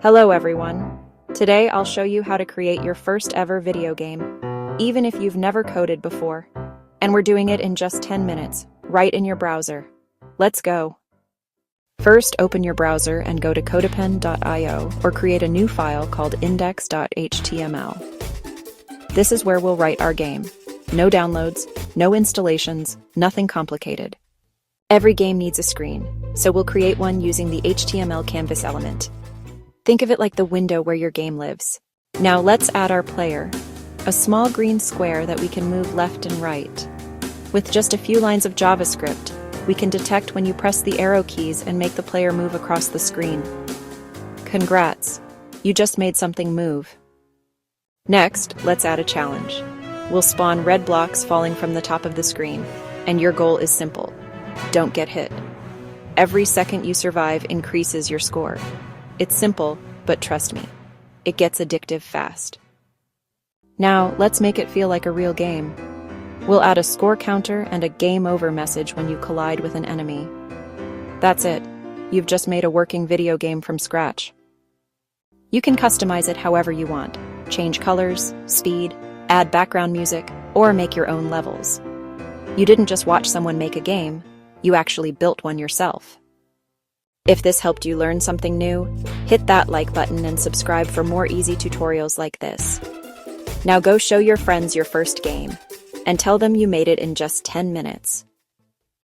Hello everyone. Today I'll show you how to create your first ever video game, even if you've never coded before. And we're doing it in just 10 minutes, right in your browser. Let's go. First, open your browser and go to codepen.io or create a new file called index.html. This is where we'll write our game. No downloads, no installations, nothing complicated. Every game needs a screen, so we'll create one using the HTML canvas element. Think of it like the window where your game lives. Now let's add our player, a small green square that we can move left and right. With just a few lines of JavaScript, we can detect when you press the arrow keys and make the player move across the screen. Congrats, you just made something move. Next, let's add a challenge. We'll spawn red blocks falling from the top of the screen, and your goal is simple. Don't get hit. Every second you survive increases your score. It's simple, but trust me, it gets addictive fast. Now, let's make it feel like a real game. We'll add a score counter and a game over message when you collide with an enemy. That's it. You've just made a working video game from scratch. You can customize it however you want. Change colors, speed, add background music, or make your own levels. You didn't just watch someone make a game, you actually built one yourself. If this helped you learn something new, hit that like button and subscribe for more easy tutorials like this. Now go show your friends your first game, and tell them you made it in just 10 minutes.